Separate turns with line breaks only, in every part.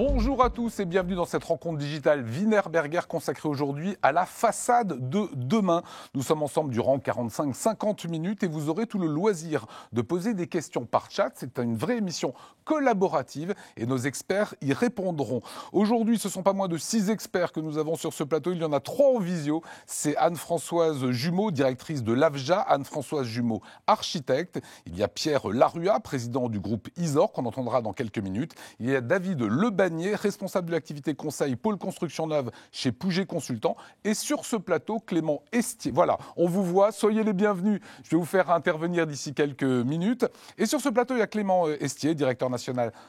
Bonjour à tous et bienvenue dans cette rencontre digitale Wienerberger consacrée aujourd'hui à la façade de demain. Nous sommes ensemble durant 45-50 minutes et vous aurez tout le loisir de poser des questions par chat. C'est une vraie émission collaborative et nos experts y répondront. Aujourd'hui, ce ne sont pas moins de 6 experts que nous avons sur ce plateau. Il y en a 3 en visio. C'est Anne-Françoise Jumeau, directrice de l'AFJA, Anne-Françoise Jumeau, architecte. Il y a Pierre Larua, président du groupe ISOR, qu'on entendra dans quelques minutes. Il y a David Lebanier, responsable de l'activité conseil pôle construction neuve chez Pouget Consultants. Et sur ce plateau, Clément Estier. Voilà, on vous voit, soyez les bienvenus. Je vais vous faire intervenir d'ici quelques minutes. Et sur ce plateau, il y a Clément Estier, directeur national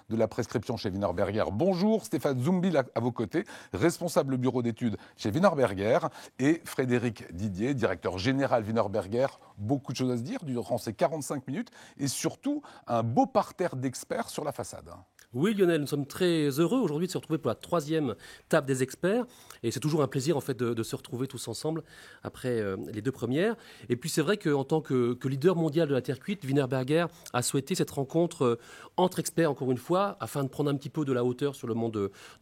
de la prescription chez Wienerberger. Bonjour, Stéphane Zumbil à vos côtés, responsable bureau d'études chez Wienerberger. Et Frédéric Didier, directeur général Wienerberger. Beaucoup de choses à se dire durant ces 45 minutes. Et surtout, un beau parterre d'experts sur la façade.
Oui Lionel, nous sommes très heureux aujourd'hui de se retrouver pour la 3e table des experts et c'est toujours un plaisir en fait de se retrouver tous ensemble après les 2 premières. Et puis c'est vrai qu'en tant que leader mondial de la terre cuite, Wienerberger a souhaité cette rencontre entre experts encore une fois afin de prendre un petit peu de la hauteur sur le monde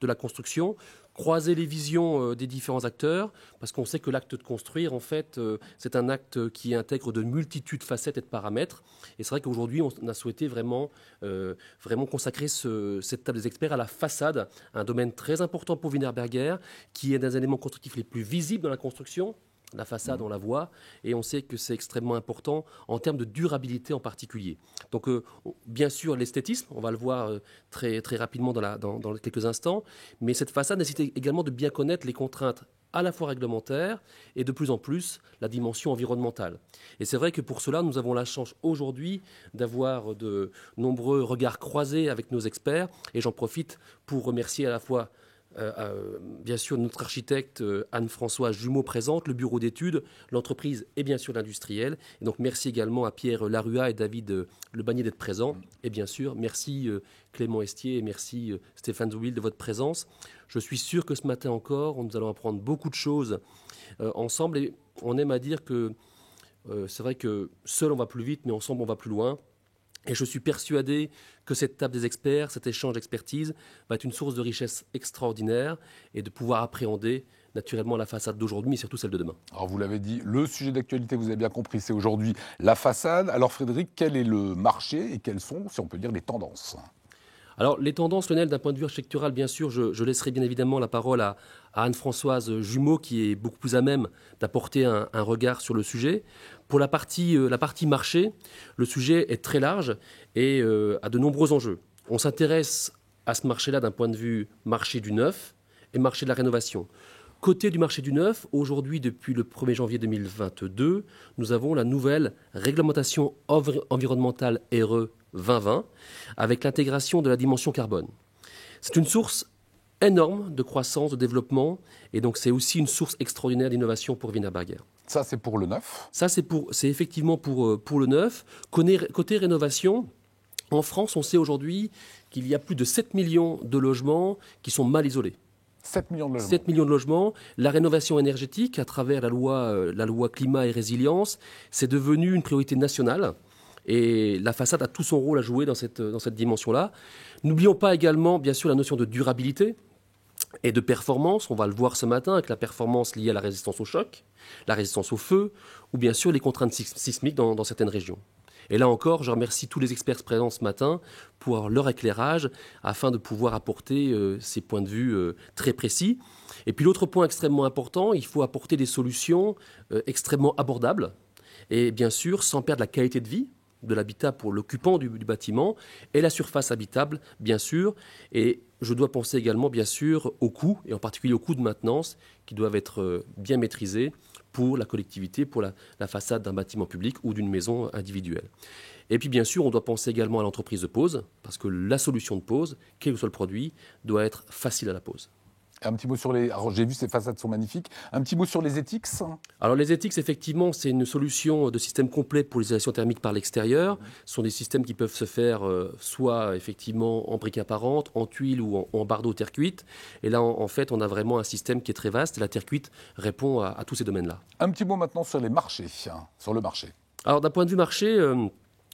de la construction, croiser les visions des différents acteurs, parce qu'on sait que l'acte de construire, en fait, c'est un acte qui intègre de multitudes de facettes et de paramètres. Et c'est vrai qu'aujourd'hui, on a souhaité vraiment consacrer cette table des experts à la façade, un domaine très important pour Wienerberger, qui est un des éléments constructifs les plus visibles dans la construction. La façade, on la voit, et on sait que c'est extrêmement important en termes de durabilité en particulier. Donc, bien sûr, l'esthétisme, on va le voir très, très rapidement dans quelques instants, mais cette façade nécessite également de bien connaître les contraintes à la fois réglementaires et de plus en plus la dimension environnementale. Et c'est vrai que pour cela, nous avons la chance aujourd'hui d'avoir de nombreux regards croisés avec nos experts, et j'en profite pour remercier à la fois bien sûr notre architecte Anne-Françoise Jumeau présente, le bureau d'études, l'entreprise et bien sûr l'industriel. Et donc merci également à Pierre Larua et David Lebanier d'être présents. Et bien sûr merci Clément Estier et merci Stéphane Zouil de votre présence. Je suis sûr que ce matin encore, nous allons apprendre beaucoup de choses ensemble. Et on aime à dire que c'est vrai que seul on va plus vite, mais ensemble on va plus loin. Et je suis persuadé que cette table des experts, cet échange d'expertise, va être une source de richesse extraordinaire et de pouvoir appréhender naturellement la façade d'aujourd'hui, mais surtout celle de demain.
Alors vous l'avez dit, le sujet d'actualité, vous avez bien compris, c'est aujourd'hui la façade. Alors Frédéric, quel est le marché et quelles sont, si on peut dire, les tendances ?
Alors, les tendances, Lionel, d'un point de vue architectural, bien sûr, je laisserai bien évidemment la parole à Anne-Françoise Jumeau, qui est beaucoup plus à même d'apporter un regard sur le sujet. Pour la partie marché, le sujet est très large et a de nombreux enjeux. On s'intéresse à ce marché-là d'un point de vue marché du neuf et marché de la rénovation. Côté du marché du neuf, aujourd'hui, depuis le 1er janvier 2022, nous avons la nouvelle réglementation environnementale RE 2020, avec l'intégration de la dimension carbone. C'est une source énorme de croissance, de développement, et donc c'est aussi une source extraordinaire d'innovation pour Wienerberger.
Ça, c'est pour le neuf ?
Ça, c'est effectivement pour le neuf. Côté rénovation, en France, on sait aujourd'hui qu'il y a plus de 7 millions de logements qui sont mal isolés.
7 millions de logements.
7 millions de logements. La rénovation énergétique, à travers la loi climat et résilience, c'est devenu une priorité nationale. Et la façade a tout son rôle à jouer dans cette dimension-là. N'oublions pas également, bien sûr, la notion de durabilité et de performance. On va le voir ce matin avec la performance liée à la résistance au choc, la résistance au feu, ou bien sûr les contraintes sismiques dans certaines régions. Et là encore, je remercie tous les experts présents ce matin pour leur éclairage afin de pouvoir apporter ces points de vue très précis. Et puis l'autre point extrêmement important, il faut apporter des solutions extrêmement abordables et bien sûr sans perdre la qualité de vie de l'habitat pour l'occupant du bâtiment et la surface habitable, bien sûr. Et je dois penser également, bien sûr, aux coûts, et en particulier aux coûts de maintenance qui doivent être bien maîtrisés pour la collectivité, pour la façade d'un bâtiment public ou d'une maison individuelle. Et puis, bien sûr, on doit penser également à l'entreprise de pose, parce que la solution de pose, quel que soit le produit, doit être facile à la pose.
Un petit mot sur les... Alors, j'ai vu ces façades sont magnifiques. Un petit mot sur les ETICS.
Alors les ETICS, effectivement, c'est une solution de système complet pour l'isolation thermique par l'extérieur. Ce sont des systèmes qui peuvent se faire soit effectivement en briques apparentes, en tuiles ou en bardeaux terre cuite. Et là, en fait, on a vraiment un système qui est très vaste. Et la terre cuite répond à tous ces domaines-là.
Un petit mot maintenant sur les marchés, sur le marché.
Alors d'un point de vue marché...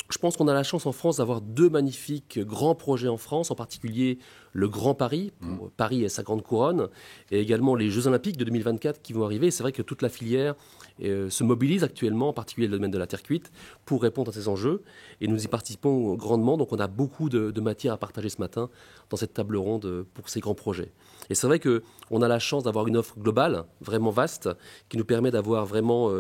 Je pense qu'on a la chance en France d'avoir deux magnifiques grands projets en France, en particulier le Grand Paris, pour Paris et sa grande couronne, et également les Jeux Olympiques de 2024 qui vont arriver. Et c'est vrai que toute la filière se mobilise actuellement, en particulier le domaine de la terre cuite, pour répondre à ces enjeux. Et nous y participons grandement, donc on a beaucoup de matière à partager ce matin dans cette table ronde pour ces grands projets. Et c'est vrai qu'on a la chance d'avoir une offre globale, vraiment vaste, qui nous permet d'avoir vraiment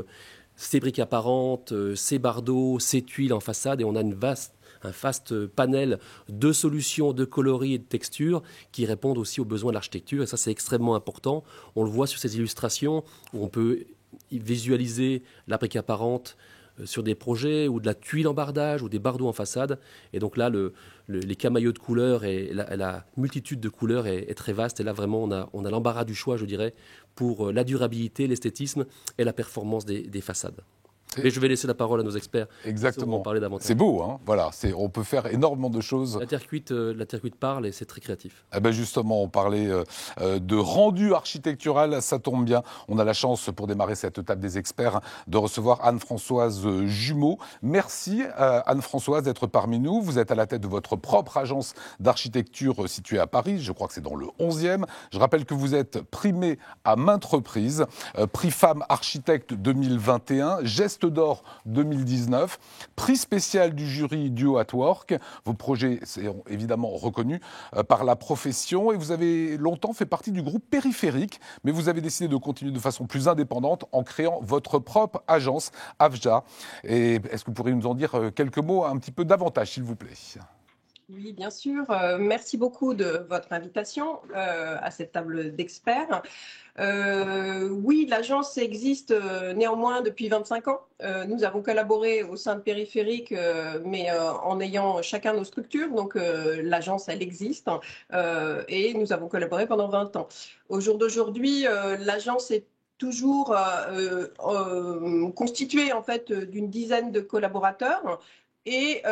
ces briques apparentes, ces bardeaux, ces tuiles en façade, et on a un vaste panel de solutions, de coloris et de textures qui répondent aussi aux besoins de l'architecture. Et ça, c'est extrêmement important. On le voit sur ces illustrations où on peut visualiser la brique apparente sur des projets ou de la tuile en bardage ou des bardeaux en façade. Et donc là, les camaillots de couleurs et la multitude de couleurs est très vaste. Et là, vraiment, on a l'embarras du choix, je dirais, pour la durabilité, l'esthétisme et la performance des façades. Mais je vais laisser la parole à nos experts.
Exactement.
En parler davantage.
C'est beau, hein, voilà. On peut faire énormément de choses.
La terre cuite parle et c'est très créatif.
Eh ben justement, on parlait de rendu architectural, ça tombe bien. On a la chance, pour démarrer cette table des experts, de recevoir Anne-Françoise Jumeau. Merci Anne-Françoise d'être parmi nous. Vous êtes à la tête de votre propre agence d'architecture située à Paris. Je crois que c'est dans le 11e. Je rappelle que vous êtes primée à maintes reprises. Prix Femme Architecte 2021, Geste d'Or 2019, prix spécial du jury Duo at Work. Vos projets sont évidemment reconnus par la profession et vous avez longtemps fait partie du groupe Périphérique, mais vous avez décidé de continuer de façon plus indépendante en créant votre propre agence, AFJA. Et est-ce que vous pourriez nous en dire quelques mots un petit peu davantage, s'il vous plaît ?
Oui, bien sûr. Merci beaucoup de votre invitation à cette table d'experts. Oui, l'agence existe néanmoins depuis 25 ans. Nous avons collaboré au sein de Périphérique, mais en ayant chacun nos structures. Donc l'agence, elle existe et nous avons collaboré pendant 20 ans. Au jour d'aujourd'hui, l'agence est toujours constituée en fait d'une dizaine de collaborateurs. Et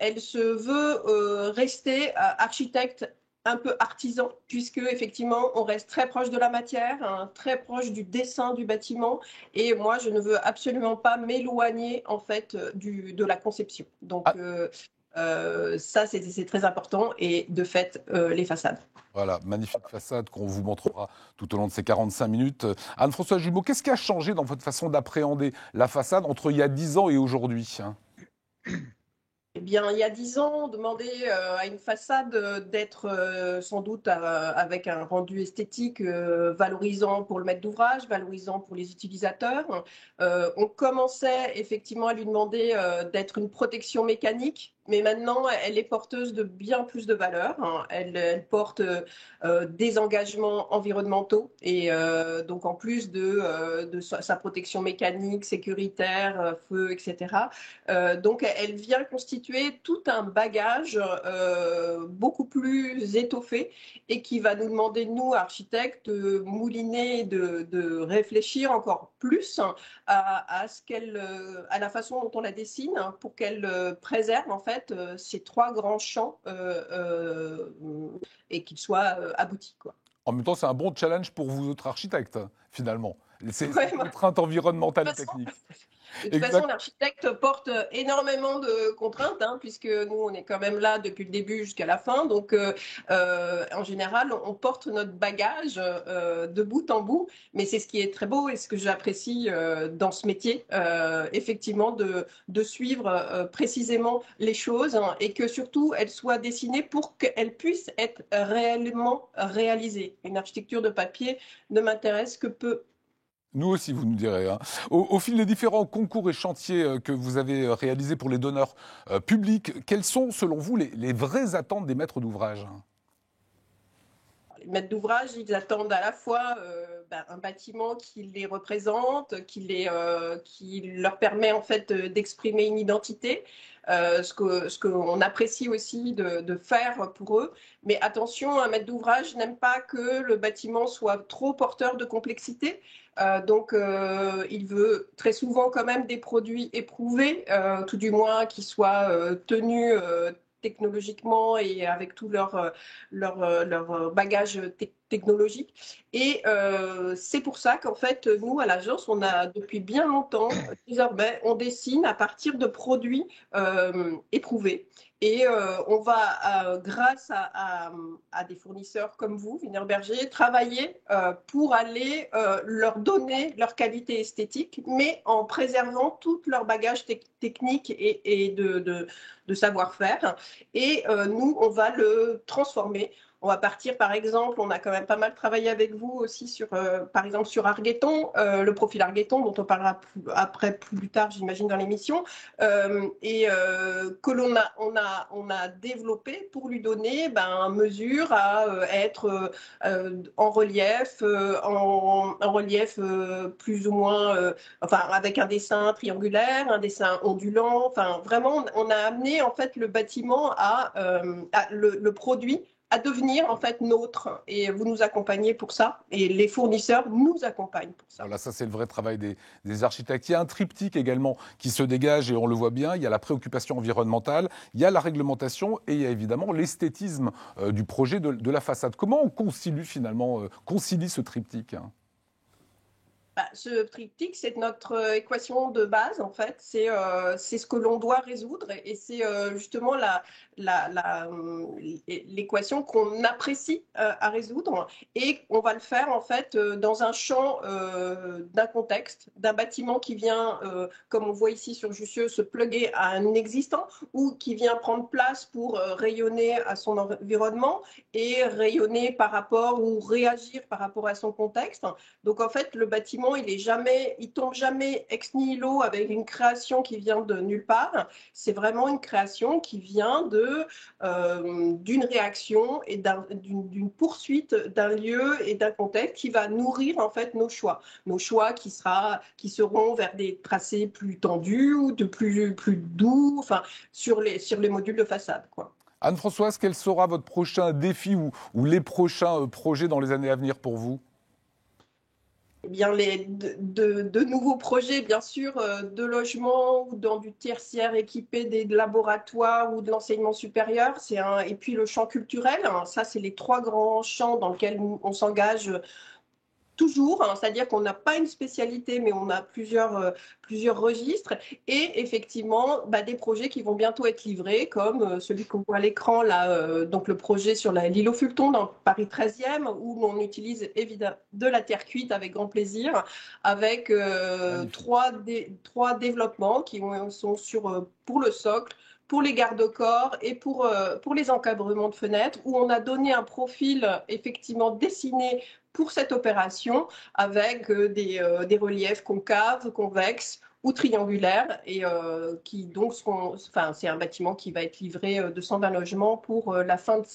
elle se veut rester architecte un peu artisan, puisque effectivement on reste très proche de la matière, hein, très proche du dessin du bâtiment, et moi je ne veux absolument pas m'éloigner en fait de la conception. Donc ça c'est très important, et de fait les façades.
Voilà, magnifique façade qu'on vous montrera tout au long de ces 45 minutes. Anne-Françoise Jumeau, qu'est-ce qui a changé dans votre façon d'appréhender la façade entre il y a 10 ans et aujourd'hui ?
Eh bien, il y a 10 ans, on demandait à une façade d'être sans doute avec un rendu esthétique valorisant pour le maître d'ouvrage, valorisant pour les utilisateurs. On commençait effectivement à lui demander d'être une protection mécanique, mais maintenant, elle est porteuse de bien plus de valeur. Hein. Elle porte des engagements environnementaux et donc en plus de sa protection mécanique, sécuritaire, feu, etc. Donc elle vient constituer tout un bagage beaucoup plus étoffé et qui va nous demander, nous, architectes, de mouliner, de réfléchir encore plus à la façon dont on la dessine pour qu'elle préserve en fait ces trois grands champs et qu'ils soient aboutis, quoi.
En même temps, c'est un bon challenge pour vous autres architectes, finalement. Ces
Ouais,
contraintes environnementales et techniques.
De toute façon, l'architecte porte énormément de contraintes, hein, puisque nous, on est quand même là depuis le début jusqu'à la fin. Donc, en général, on porte notre bagage de bout en bout. Mais c'est ce qui est très beau et ce que j'apprécie dans ce métier, effectivement, de suivre précisément les choses, hein, et que surtout, elles soient dessinées pour qu'elles puissent être réellement réalisées. Une architecture de papier ne m'intéresse que peu.
Nous aussi, vous nous direz. Hein. Au fil des différents concours et chantiers que vous avez réalisés pour les donneurs publics, quelles sont, selon vous, les vraies attentes des maîtres d'ouvrage ?
Les maîtres d'ouvrage, ils attendent à la fois un bâtiment qui les représente, qui leur permet en fait d'exprimer une identité, ce qu'on apprécie aussi de faire pour eux. Mais attention, un maître d'ouvrage n'aime pas que le bâtiment soit trop porteur de complexité. Donc, il veut très souvent quand même des produits éprouvés, tout du moins qui soient tenus technologiquement et avec tout leur bagage technologique. Et c'est pour ça qu'en fait, nous, à l'agence, on a depuis bien longtemps, désormais, on dessine à partir de produits éprouvés. Et on va, grâce à des fournisseurs comme vous, Wienerberger, travailler pour aller leur donner leur qualité esthétique, mais en préservant tout leur bagage technique et de savoir-faire. Et nous, on va le transformer. On va partir, par exemple, on a quand même pas mal travaillé avec vous aussi sur, par exemple, sur Arguetton, le profil Arguetton, dont on parlera plus tard, j'imagine, dans l'émission, que on a développé pour lui donner mesure à être en relief, plus ou moins, enfin, avec un dessin triangulaire, un dessin ondulant. Enfin, vraiment, on a amené en fait le bâtiment le produit à devenir en fait nôtre, et vous nous accompagnez pour ça, et les fournisseurs nous accompagnent pour ça.
Voilà, ça c'est le vrai travail des architectes. Il y a un triptyque également qui se dégage et on le voit bien, il y a la préoccupation environnementale, il y a la réglementation et il y a évidemment l'esthétisme du projet de la façade. Comment on concilie finalement ce triptyque, hein?
Ce triptyque, c'est notre équation de base, en fait. C'est ce que l'on doit résoudre, et c'est justement l'équation qu'on apprécie à résoudre, et on va le faire, en fait, dans un champ d'un contexte, d'un bâtiment qui vient, comme on voit ici sur Jussieu, se plugger à un existant, ou qui vient prendre place pour rayonner à son environnement et rayonner par rapport ou réagir par rapport à son contexte. Donc, en fait, le bâtiment, il tombe jamais ex nihilo avec une création qui vient de nulle part. C'est vraiment une création qui vient d'une réaction et d'une poursuite d'un lieu et d'un contexte qui va nourrir en fait nos choix qui seront vers des tracés plus tendus ou plus doux, enfin sur les modules de façade, quoi.
Anne-Françoise, quel sera votre prochain défi ou les prochains projets dans les années à venir pour vous?
Eh bien, de nouveaux projets, bien sûr, de logements ou dans du tertiaire équipé des laboratoires ou de l'enseignement supérieur. Et puis le champ culturel, hein, ça, c'est les 3 grands champs dans lesquels on s'engage toujours, hein, c'est-à-dire qu'on n'a pas une spécialité, mais on a plusieurs registres, et effectivement des projets qui vont bientôt être livrés, comme celui qu'on voit à l'écran, là, donc le projet sur l'île aux Fulton dans Paris 13e, où on utilise évidemment de la terre cuite avec grand plaisir, avec 3 développements qui sont pour le socle, pour les garde-corps et pour les encadrements de fenêtres, où on a donné un profil effectivement dessiné pour cette opération, avec des reliefs concaves, convexes ou triangulaires, et c'est un bâtiment qui va être livré de 120 logements pour la fin de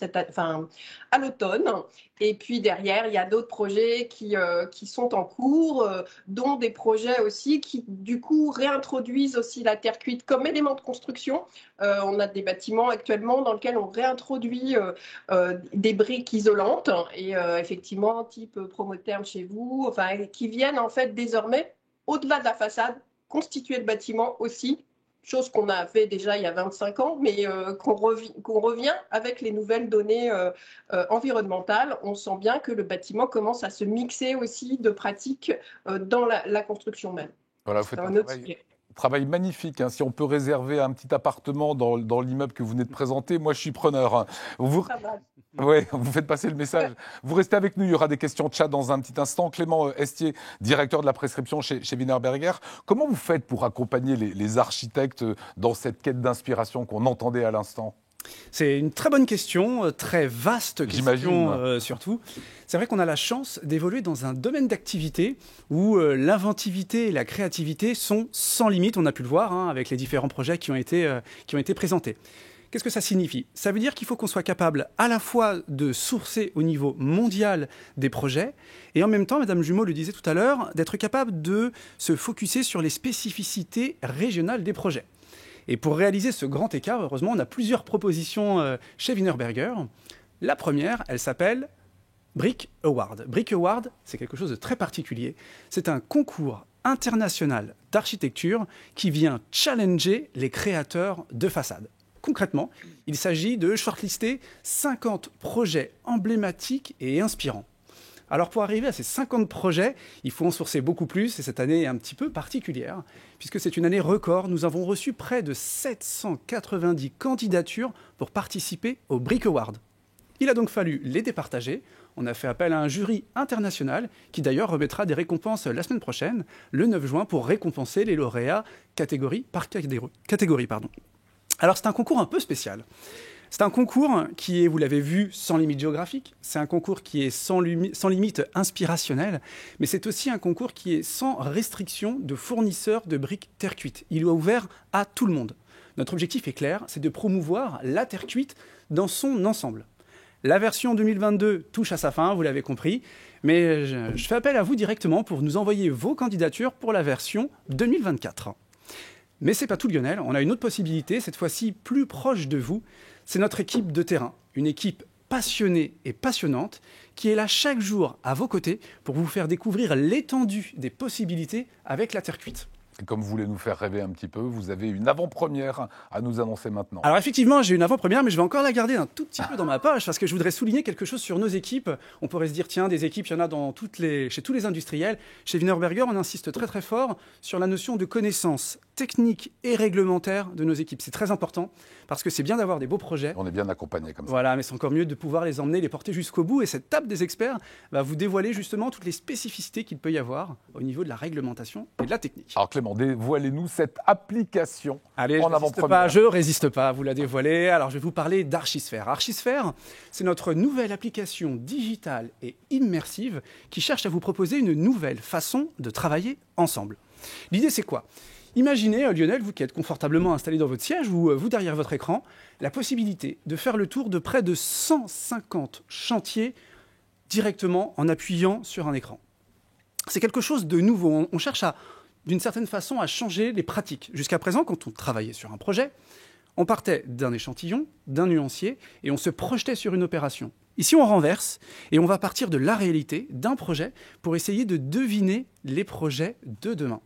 à l'automne. Et puis derrière, il y a d'autres projets qui sont en cours, dont des projets aussi qui du coup réintroduisent aussi la terre cuite comme élément de construction. On a des bâtiments actuellement dans lesquels on réintroduit des briques isolantes, et effectivement type Promotherm chez vous, enfin, qui viennent en fait désormais au-delà de la façade constituer le bâtiment aussi, chose qu'on a fait déjà il y a 25 ans, mais qu'on revient avec les nouvelles données environnementales. On sent bien que le bâtiment commence à se mixer aussi de pratiques dans la construction même.
Voilà, vous faites un travail magnifique, hein. Si on peut réserver un petit appartement dans l'immeuble que vous venez de présenter, moi je suis preneur, hein. Oui, vous faites passer le message. Vous restez avec nous, il y aura des questions de chat dans un petit instant. Clément Estier, directeur de la prescription chez Wienerberger. Comment vous faites pour accompagner les architectes dans cette quête d'inspiration qu'on entendait à l'instant ?
C'est une très bonne question, très vaste question surtout. C'est vrai qu'on a la chance d'évoluer dans un domaine d'activité où l'inventivité et la créativité sont sans limite. On a pu le voir avec les différents projets qui ont été présentés. Qu'est-ce que ça signifie ? Ça veut dire qu'il faut qu'on soit capable à la fois de sourcer au niveau mondial des projets et en même temps, Madame Jumeau le disait tout à l'heure, d'être capable de se focusser sur les spécificités régionales des projets. Et pour réaliser ce grand écart, heureusement, on a plusieurs propositions chez Wienerberger. La première, elle s'appelle Brick Award. Brick Award, c'est quelque chose de très particulier. C'est un concours international d'architecture qui vient challenger les créateurs de façades. concrètement, il s'agit de shortlister 50 projets emblématiques et inspirants. Alors pour arriver à ces 50 projets, il faut en sourcer beaucoup plus, et cette année est un petit peu particulière, puisque c'est une année record. Nous avons reçu près de 790 candidatures pour participer au Brick Award. Il a donc fallu les départager. On a fait appel à un jury international qui d'ailleurs remettra des récompenses la semaine prochaine, le 9 juin, pour récompenser les lauréats catégorie par catégorie. Alors c'est un concours un peu spécial. C'est un concours qui est, vous l'avez vu, sans limite géographique. C'est un concours qui est sans limite inspirationnelle. Mais c'est aussi un concours qui est sans restriction de fournisseurs de briques terre cuite. Il est ouvert à tout le monde. Notre objectif est clair, c'est de promouvoir la terre cuite dans son ensemble. La version 2022 touche à sa fin, vous l'avez compris. Mais je fais appel à vous directement pour nous envoyer vos candidatures pour la version 2024. Mais c'est pas tout, Lionel. On a une autre possibilité, cette fois-ci plus proche de vous. C'est notre équipe de terrain, une équipe passionnée et passionnante qui est là chaque jour à vos côtés pour vous faire découvrir l'étendue des possibilités avec la terre cuite.
Et comme vous voulez nous faire rêver un petit peu, vous avez une avant-première à nous annoncer maintenant.
Alors effectivement, j'ai une avant-première, mais je vais encore la garder un tout petit peu dans ma poche parce que je voudrais souligner quelque chose sur nos équipes. On pourrait se dire, tiens, des équipes, il y en a chez tous les industriels. Chez Wienerberger, on insiste très très fort sur la notion de connaissance technique et réglementaire de nos équipes. C'est très important parce que c'est bien d'avoir des beaux projets.
On est bien accompagnés comme ça.
Voilà, mais c'est encore mieux de pouvoir les emmener, les porter jusqu'au bout. Et cette table des experts va vous dévoiler justement toutes les spécificités qu'il peut y avoir au niveau de la réglementation et de la technique.
Alors Clément, dévoilez-nous cette application.
Allez,
en avant-première.
Je résiste pas à vous la dévoiler. Alors, je vais vous parler d'Archisphère. Archisphère, c'est notre nouvelle application digitale et immersive qui cherche à vous proposer une nouvelle façon de travailler ensemble. L'idée, c'est quoi ? Imaginez, Lionel, vous qui êtes confortablement installé dans votre siège, vous derrière votre écran, la possibilité de faire le tour de près de 150 chantiers directement en appuyant sur un écran. C'est quelque chose de nouveau. On cherche d'une certaine façon, à changer les pratiques. Jusqu'à présent, quand on travaillait sur un projet, on partait d'un échantillon, d'un nuancier, et on se projetait sur une opération. Ici, on renverse, et on va partir de la réalité, d'un projet, pour essayer de deviner les projets de demain.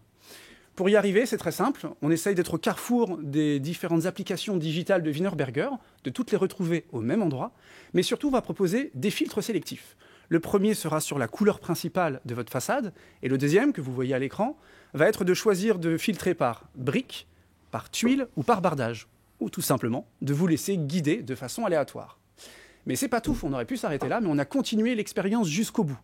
Pour y arriver, c'est très simple. On essaye d'être au carrefour des différentes applications digitales de Wienerberger, de toutes les retrouver au même endroit, mais surtout, on va proposer des filtres sélectifs. Le premier sera sur la couleur principale de votre façade, et le deuxième, que vous voyez à l'écran, va être de choisir de filtrer par brique, par tuile ou par bardage, ou tout simplement de vous laisser guider de façon aléatoire. Mais c'est pas tout, on aurait pu s'arrêter là, mais on a continué l'expérience jusqu'au bout.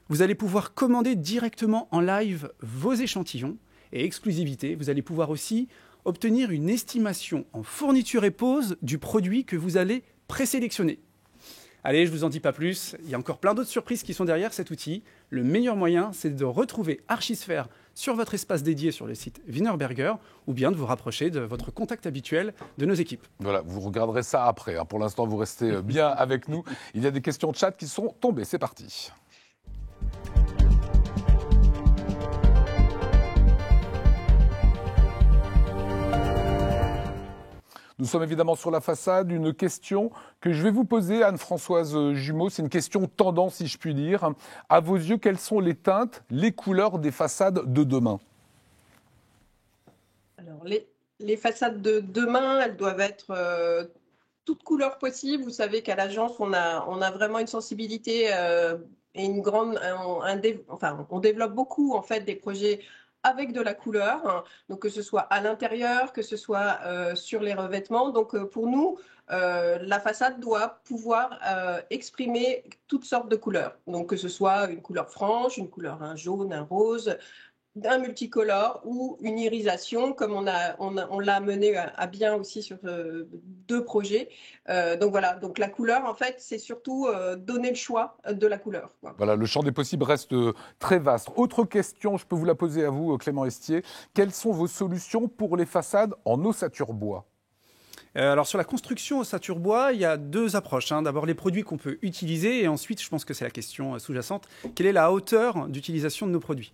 Vous allez pouvoir commander directement en live vos échantillons, et exclusivité, vous allez pouvoir aussi obtenir une estimation en fourniture et pose du produit que vous allez présélectionner. Allez, je ne vous en dis pas plus, il y a encore plein d'autres surprises qui sont derrière cet outil. Le meilleur moyen, c'est de retrouver Archisphère sur votre espace dédié sur le site Wienerberger ou bien de vous rapprocher de votre contact habituel de nos équipes.
Voilà, vous regarderez ça après. Pour l'instant, vous restez bien avec nous. Il y a des questions de chat qui sont tombées. C'est parti. Nous sommes évidemment sur la façade. Une question que je vais vous poser, Anne-Françoise Jumeau, c'est une question tendance, si je puis dire. À vos yeux, quelles sont les teintes, les couleurs des façades de demain ?
Alors, les façades de demain, elles doivent être toutes couleurs possibles. Vous savez qu'à l'agence, on a vraiment une sensibilité et une grande... on développe beaucoup, en fait, des projets avec de la couleur, hein, donc que ce soit à l'intérieur, que ce soit sur les revêtements. Donc pour nous, la façade doit pouvoir exprimer toutes sortes de couleurs. Donc que ce soit une couleur franche, une couleur, un jaune, un rose, un multicolore ou une irisation, comme on l'a mené à bien aussi sur 2 projets. Donc voilà, donc la couleur, en fait, c'est surtout donner le choix de la couleur, quoi. Voilà,
le champ des possibles reste très vaste. Autre question, je peux vous la poser à vous, Clément Estier. Quelles sont vos solutions pour les façades en ossature bois ?
Alors sur la construction ossature bois, il y a 2 approches. D'abord les produits qu'on peut utiliser et ensuite, je pense que c'est la question sous-jacente, quelle est la hauteur d'utilisation de nos produits ?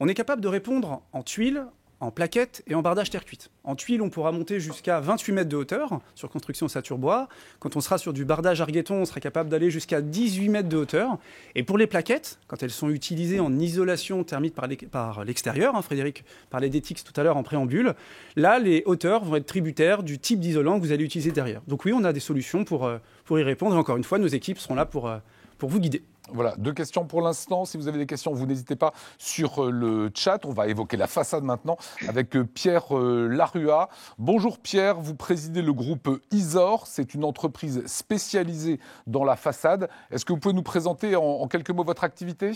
On est capable de répondre en tuiles, en plaquettes et en bardage terre cuite. En tuiles, on pourra monter jusqu'à 28 mètres de hauteur sur construction ossature-bois. Quand on sera sur du bardage argueton, on sera capable d'aller jusqu'à 18 mètres de hauteur. Et pour les plaquettes, quand elles sont utilisées en isolation thermique par l'extérieur, Frédéric parlait d'ETIX tout à l'heure en préambule, là, les hauteurs vont être tributaires du type d'isolant que vous allez utiliser derrière. Donc oui, on a des solutions pour y répondre. Et encore une fois, nos équipes seront là pour vous guider.
Voilà, 2 questions pour l'instant. Si vous avez des questions, vous n'hésitez pas sur le chat. On va évoquer la façade maintenant avec Pierre Larua. Bonjour Pierre, vous présidez le groupe Isor. C'est une entreprise spécialisée dans la façade. Est-ce que vous pouvez nous présenter en quelques mots votre activité ?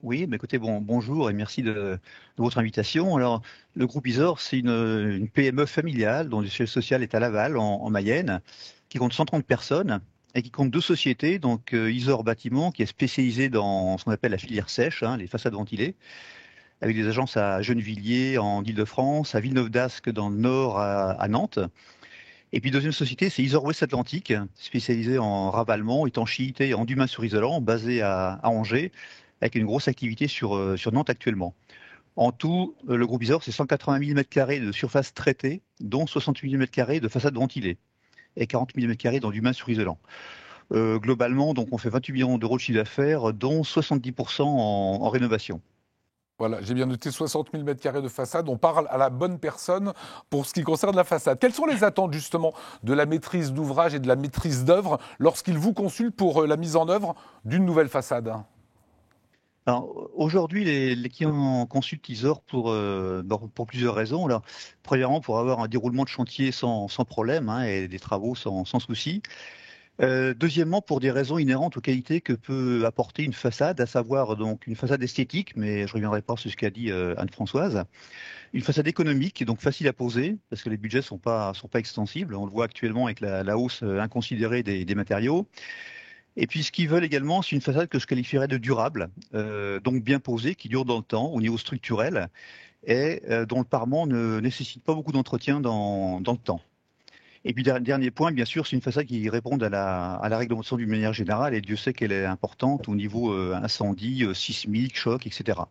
Oui, écoutez, bonjour et merci de votre invitation. Alors, le groupe Isor, c'est une PME familiale dont le siège social est à Laval, en Mayenne, qui compte 130 personnes. Et qui compte 2 sociétés, donc Isor Bâtiment, qui est spécialisé dans ce qu'on appelle la filière sèche, les façades ventilées, avec des agences à Gennevilliers, en Île-de-France, à Villeneuve-d'Ascq, dans le Nord, à Nantes. Et puis, deuxième société, c'est Isor Ouest Atlantique, spécialisée en ravalement, étanchéité et endumin sur isolant, basée à Angers, avec une grosse activité sur Nantes actuellement. En tout, le groupe Isor, c'est 180 000 m² de surface traitée, dont 68 000 m² de façades ventilées, et 40 000 m² d'endumin sur isolant. Globalement, donc, on fait 28 millions d'euros de chiffre d'affaires, dont 70% en rénovation.
Voilà, j'ai bien noté 60 000 m² de façade. On parle à la bonne personne pour ce qui concerne la façade. Quelles sont les attentes justement de la maîtrise d'ouvrage et de la maîtrise d'œuvre lorsqu'ils vous consultent pour la mise en œuvre d'une nouvelle façade ?
Alors, aujourd'hui, les clients consultent Isor pour plusieurs raisons. Alors, premièrement, pour avoir un déroulement de chantier sans problème et des travaux sans souci. Deuxièmement, pour des raisons inhérentes aux qualités que peut apporter une façade, à savoir donc une façade esthétique, mais je ne reviendrai pas sur ce qu'a dit Anne-Françoise. Une façade économique, donc facile à poser, parce que les budgets sont pas extensibles. On le voit actuellement avec la hausse inconsidérée des matériaux. Et puis, ce qu'ils veulent également, c'est une façade que je qualifierais de durable, donc bien posée, qui dure dans le temps, au niveau structurel, et dont le parement ne nécessite pas beaucoup d'entretien dans le temps. Et puis, dernier point, bien sûr, c'est une façade qui répond à la réglementation d'une manière générale, et Dieu sait qu'elle est importante au niveau incendie, sismique, choc, etc.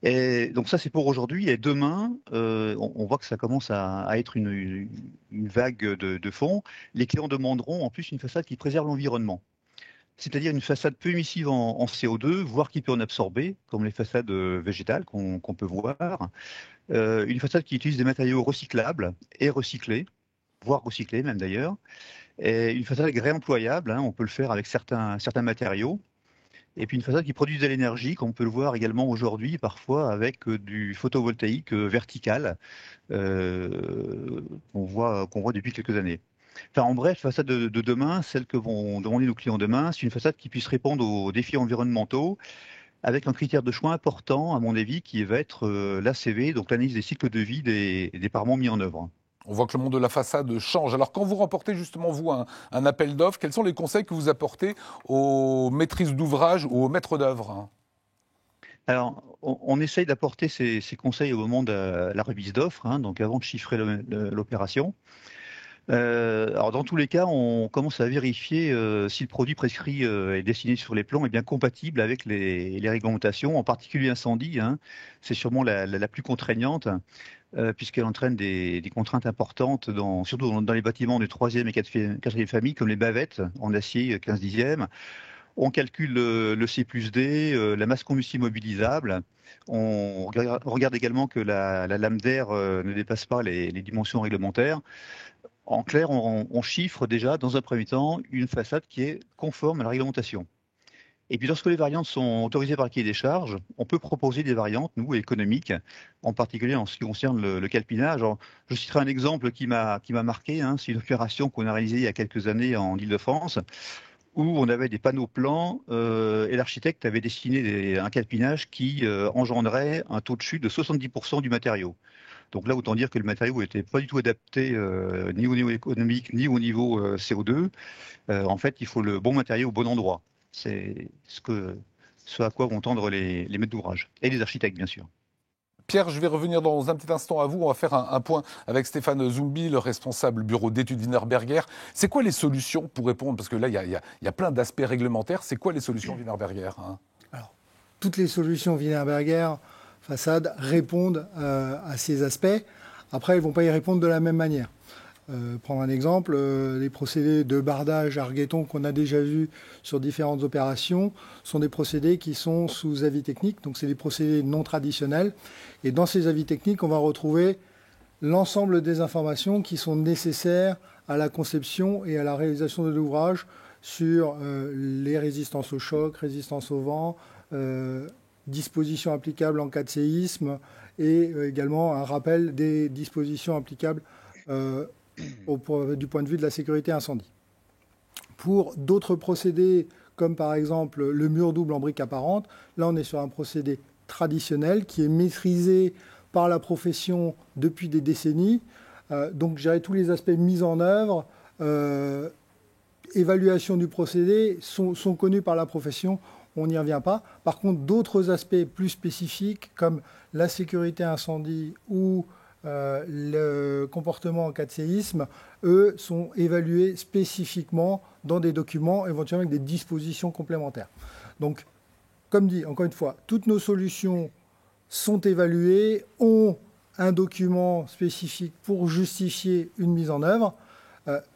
Et donc ça, c'est pour aujourd'hui. Et demain, on voit que ça commence à être une vague de fond. Les clients demanderont en plus une façade qui préserve l'environnement. C'est-à-dire une façade peu émissive en CO2, voire qui peut en absorber, comme les façades végétales qu'on peut voir. Une façade qui utilise des matériaux recyclables et recyclés, voire recyclés même d'ailleurs. Et une façade réemployable, on peut le faire avec certains matériaux. Et puis une façade qui produit de l'énergie, qu'on peut le voir également aujourd'hui, parfois avec du photovoltaïque vertical, qu'on voit depuis quelques années. Enfin, en bref, la façade de demain, celle que vont demander nos clients demain, c'est une façade qui puisse répondre aux défis environnementaux avec un critère de choix important, à mon avis, qui va être l'ACV, donc l'analyse des cycles de vie des parements mis en œuvre.
On voit que le monde de la façade change. Alors, quand vous remportez justement, vous, un appel d'offres, quels sont les conseils que vous apportez aux maîtrises d'ouvrage ou aux maîtres d'œuvre ?
Alors, on essaye d'apporter ces conseils au moment de la remise d'offres, donc avant de chiffrer l'opération. Alors dans tous les cas, on commence à vérifier si le produit prescrit et dessiné sur les plans est bien compatible avec les réglementations, en particulier incendie. C'est sûrement la plus contraignante, puisqu'elle entraîne des contraintes importantes, surtout dans les bâtiments de 3e et 4e famille, comme les bavettes en acier 15/10. On calcule le C+D, la masse combustible mobilisable. On regarde également que la lame d'air ne dépasse pas les dimensions réglementaires. En clair, on chiffre déjà, dans un premier temps, une façade qui est conforme à la réglementation. Et puis, lorsque les variantes sont autorisées par le cahier des charges, on peut proposer des variantes, nous, économiques, en particulier en ce qui concerne le calpinage. Alors, je citerai un exemple qui m'a marqué. C'est une opération qu'on a réalisée il y a quelques années en Île-de-France, où on avait des panneaux plans et l'architecte avait dessiné un calpinage qui engendrait un taux de chute de 70% du matériau. Donc là, autant dire que le matériau n'était pas du tout adapté ni au niveau économique, ni au niveau CO2. En fait, il faut le bon matériau au bon endroit. C'est ce à quoi vont tendre les maîtres d'ouvrage. Et les architectes, bien sûr.
Pierre, je vais revenir dans un petit instant à vous. On va faire un point avec Stéphane Zumbi, le responsable bureau d'études Wienerberger. C'est quoi les solutions pour répondre ? Parce que là, il y a plein d'aspects réglementaires. C'est quoi les solutions Wienerberger ?
Alors, toutes les solutions Wienerberger façade répondent à ces aspects. Après, ils ne vont pas y répondre de la même manière. Prendre un exemple, les procédés de bardage argueton qu'on a déjà vus sur différentes opérations sont des procédés qui sont sous avis technique, donc c'est des procédés non traditionnels. Et dans ces avis techniques, on va retrouver l'ensemble des informations qui sont nécessaires à la conception et à la réalisation de l'ouvrage sur les résistances au choc, résistance au vent, dispositions applicables en cas de séisme et également un rappel des dispositions applicables du point de vue de la sécurité incendie. Pour d'autres procédés, comme par exemple le mur double en briques apparentes, là on est sur un procédé traditionnel qui est maîtrisé par la profession depuis des décennies. Donc gérer tous les aspects mis en œuvre, évaluation du procédé sont connus par la profession, on n'y revient pas. Par contre, d'autres aspects plus spécifiques comme la sécurité incendie ou le comportement en cas de séisme, eux, sont évalués spécifiquement dans des documents, éventuellement avec des dispositions complémentaires. Donc, comme dit, encore une fois, toutes nos solutions sont évaluées, ont un document spécifique pour justifier une mise en œuvre,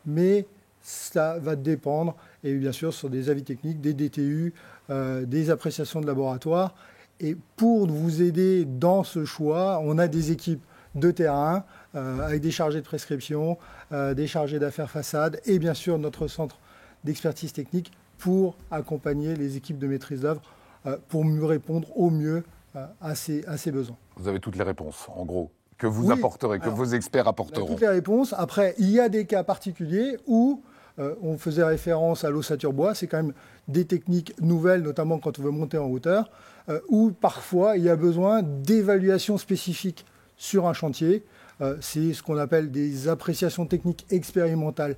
mais ça va dépendre, et bien sûr, sur des avis techniques, des DTU, des appréciations de laboratoire. Et pour vous aider dans ce choix, on a des équipes de terrain avec des chargés de prescription, des chargés d'affaires façade et bien sûr notre centre d'expertise technique pour accompagner les équipes de maîtrise d'œuvre pour mieux répondre au mieux à ces besoins.
Vous avez toutes les réponses, en gros, que vous apporterez, que vos experts apporteront.
Toutes les réponses. Après, il y a des cas particuliers où on faisait référence à l'ossature bois, c'est quand même des techniques nouvelles, notamment quand on veut monter en hauteur, où parfois il y a besoin d'évaluations spécifiques sur un chantier. C'est ce qu'on appelle des appréciations techniques expérimentales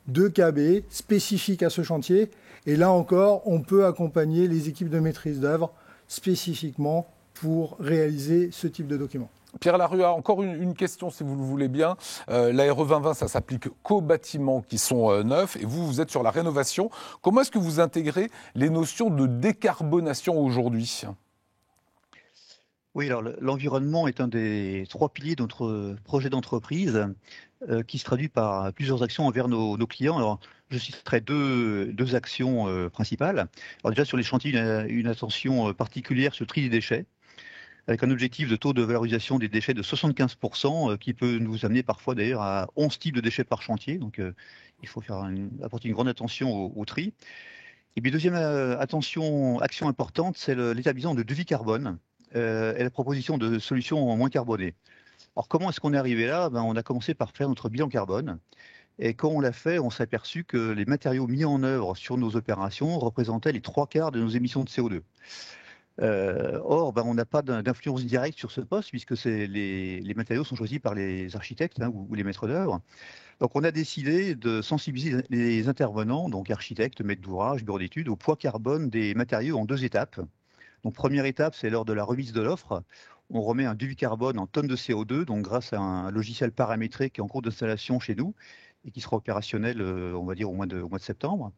de KB spécifiques à ce chantier. Et là encore, on peut accompagner les équipes de maîtrise d'œuvre spécifiquement pour réaliser ce type de document.
Pierre Larue, encore une question, si vous le voulez bien. La RE 2020, ça s'applique qu'aux bâtiments qui sont neufs, et vous êtes sur la rénovation. Comment est-ce que vous intégrez les notions de décarbonation aujourd'hui ?
Oui, alors l'environnement est un des 3 piliers de notre projet d'entreprise qui se traduit par plusieurs actions envers nos clients. Alors, je citerai deux actions principales. Alors déjà, sur les chantiers, une attention particulière sur le tri des déchets, avec un objectif de taux de valorisation des déchets de 75%, qui peut nous amener parfois d'ailleurs à 11 types de déchets par chantier. Donc, il faut apporter une grande attention au tri. Et puis, deuxième action importante, c'est l'établissement de devis carbone et la proposition de solutions moins carbonées. Alors, comment est-ce qu'on est arrivé là ? On a commencé par faire notre bilan carbone. Et quand on l'a fait, on s'est aperçu que les matériaux mis en œuvre sur nos opérations représentaient les 3/4 de nos émissions de CO2. Or, on n'a pas d'influence directe sur ce poste puisque les matériaux sont choisis par les architectes ou les maîtres d'œuvre. Donc, on a décidé de sensibiliser les intervenants, donc architectes, maîtres d'ouvrage, bureaux d'études, au poids carbone des matériaux en 2 étapes. Donc, première étape, c'est lors de la remise de l'offre. On remet un devis carbone en tonnes de CO2, donc grâce à un logiciel paramétré qui est en cours d'installation chez nous et qui sera opérationnel, on va dire, au mois de septembre.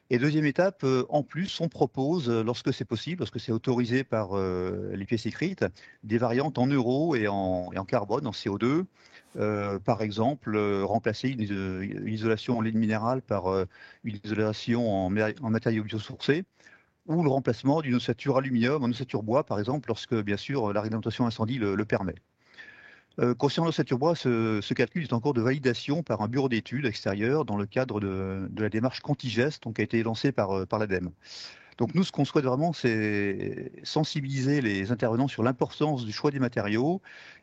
Et deuxième étape, en plus, on propose, lorsque c'est possible, lorsque c'est autorisé par les pièces écrites, des variantes en euros et en carbone, en CO2. Par exemple, remplacer une isolation en laine minérale par une isolation en matériaux biosourcés, ou le remplacement d'une ossature aluminium en ossature bois, par exemple, lorsque, bien sûr, la réglementation incendie le permet. Concernant l'ossature bois, ce calcul est en cours de validation par un bureau d'études extérieur dans le cadre de la démarche Contigest, qui a été lancée par l'ADEME. Donc nous, ce qu'on souhaite vraiment, c'est sensibiliser les intervenants sur l'importance du choix des matériaux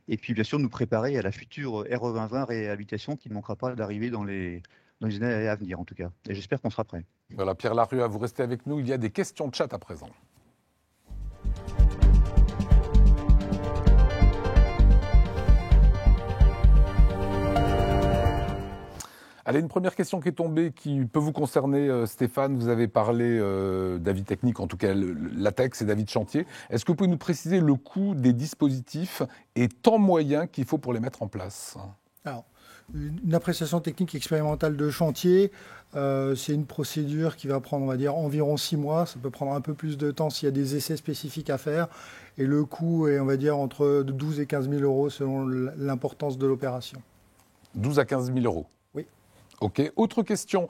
et puis, bien sûr, nous préparer à la future RE 2020 réhabilitation qui ne manquera pas d'arriver dans les années à venir, en tout cas. Et j'espère qu'on sera prêt.
Voilà, Pierre Larue, vous restez avec nous. Il y a des questions de chat à présent. Allez, une première question qui est tombée, qui peut vous concerner, Stéphane. Vous avez parlé d'avis technique, en tout cas latex et d'avis de chantier. Est-ce que vous pouvez nous préciser le coût des dispositifs et temps moyen qu'il faut pour les mettre en place ?
Alors, une appréciation technique expérimentale de chantier, c'est une procédure qui va prendre, on va dire, environ 6 mois. Ça peut prendre un peu plus de temps s'il y a des essais spécifiques à faire. Et le coût est, on va dire, entre 12 et 15 000 euros selon l'importance de l'opération.
12 à 15 000 euros.
Oui.
Ok. Autre question.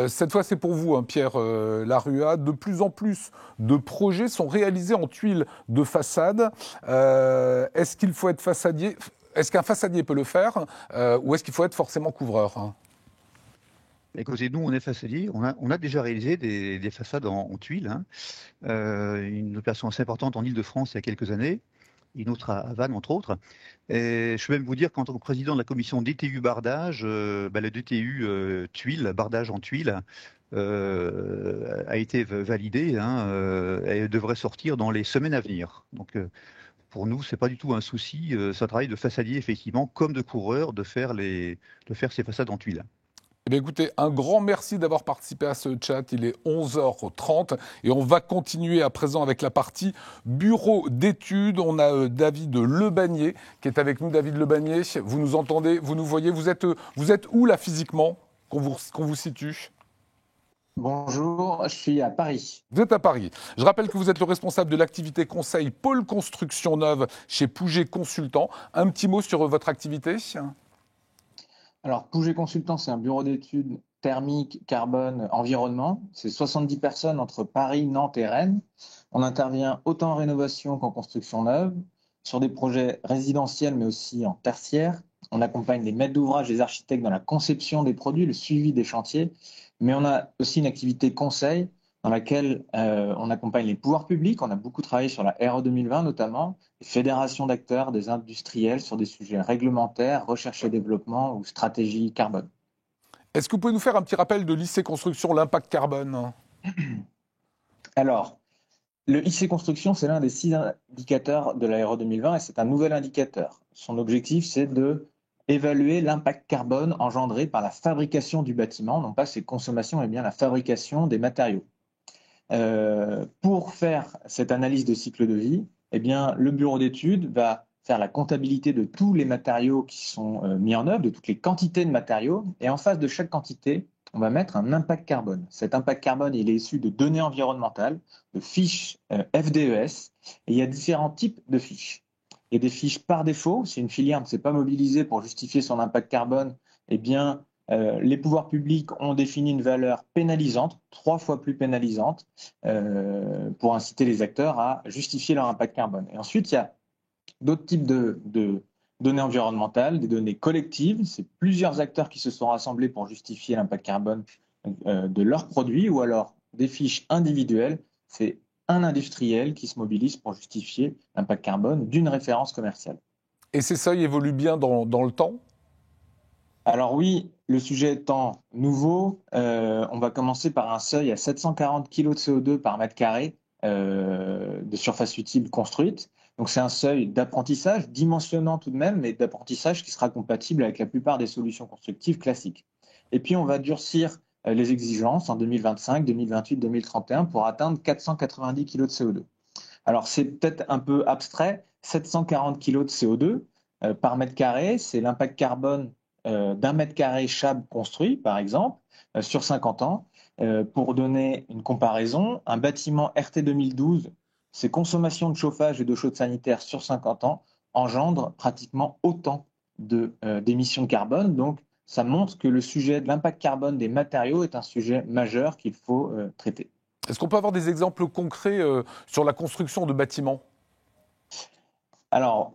Cette fois, c'est pour vous, hein, Pierre Larua. De plus en plus de projets sont réalisés en tuiles de façade. Est-ce qu'il faut être façadier ? Est-ce qu'un façadier peut le faire ou est-ce qu'il faut être forcément couvreur, hein ?
Écoutez, nous, on est façadier. On a déjà réalisé des façades en tuiles. Hein. Une opération assez importante en Ile-de-France il y a quelques années. Une autre à Vannes, entre autres. Et je peux même vous dire qu'en tant que président de la commission DTU bardage, le DTU tuiles, bardage en tuiles, a été validé et devrait sortir dans les semaines à venir. Donc, pour nous, c'est pas du tout un souci. C'est un travail de façadier, effectivement, comme de couvreur, de faire ces façades en tuiles.
Eh bien, écoutez, un grand merci d'avoir participé à ce chat. Il est 11h30 et on va continuer à présent avec la partie bureau d'études. On a David Lebagnier qui est avec nous. David Lebagnier, vous nous entendez, vous nous voyez. Vous êtes où là physiquement, qu'on vous situe ?
Bonjour, je suis à Paris.
Vous êtes à Paris. Je rappelle que vous êtes le responsable de l'activité conseil Pôle Construction Neuve chez Pouget Consultant. Un petit mot sur votre activité ?
Alors, Pouget Consultant, c'est un bureau d'études thermique, carbone, environnement. C'est 70 personnes entre Paris, Nantes et Rennes. On intervient autant en rénovation qu'en construction neuve, sur des projets résidentiels, mais aussi en tertiaire. On accompagne les maîtres d'ouvrage et les architectes dans la conception des produits, le suivi des chantiers. Mais on a aussi une activité conseil dans laquelle on accompagne les pouvoirs publics. On a beaucoup travaillé sur la RE 2020 notamment, les fédérations d'acteurs, des industriels sur des sujets réglementaires, recherche et développement ou stratégie carbone.
Est-ce que vous pouvez nous faire un petit rappel de l'IC Construction, l'impact carbone ?
Alors, le IC Construction, c'est l'un des 6 indicateurs de la RE 2020 et c'est un nouvel indicateur. Son objectif, c'est de évaluer l'impact carbone engendré par la fabrication du bâtiment, non pas ses consommations, mais bien la fabrication des matériaux. Pour faire cette analyse de cycle de vie, eh bien, le bureau d'études va faire la comptabilité de tous les matériaux qui sont mis en œuvre, de toutes les quantités de matériaux, et en face de chaque quantité, on va mettre un impact carbone. Cet impact carbone, il est issu de données environnementales, de fiches FDES, et il y a différents types de fiches. Il y a des fiches par défaut. Si une filière ne s'est pas mobilisée pour justifier son impact carbone, eh bien, les pouvoirs publics ont défini une valeur pénalisante, 3 fois plus pénalisante, pour inciter les acteurs à justifier leur impact carbone. Et ensuite, il y a d'autres types de données environnementales, des données collectives. C'est plusieurs acteurs qui se sont rassemblés pour justifier l'impact carbone de leurs produits, ou alors des fiches individuelles. C'est un industriel qui se mobilise pour justifier l'impact carbone d'une référence commerciale.
Et ces seuils évoluent bien dans le temps ?
Alors oui, le sujet étant nouveau, on va commencer par un seuil à 740 kg de CO2 par mètre carré de surface utile construite. Donc c'est un seuil d'apprentissage, dimensionnant tout de même, mais d'apprentissage qui sera compatible avec la plupart des solutions constructives classiques. Et puis on va durcir les exigences en 2025, 2028, 2031 pour atteindre 490 kg de CO2. Alors c'est peut-être un peu abstrait, 740 kg de CO2 par mètre carré, c'est l'impact carbone d'un mètre carré chab construit, par exemple, sur 50 ans. Pour donner une comparaison, un bâtiment RT 2012, ses consommations de chauffage et d'eau chaude sanitaire sur 50 ans engendrent pratiquement autant d'émissions de carbone. Donc, ça montre que le sujet de l'impact carbone des matériaux est un sujet majeur qu'il faut traiter.
Est-ce qu'on peut avoir des exemples concrets sur la construction de bâtiments ?
Alors,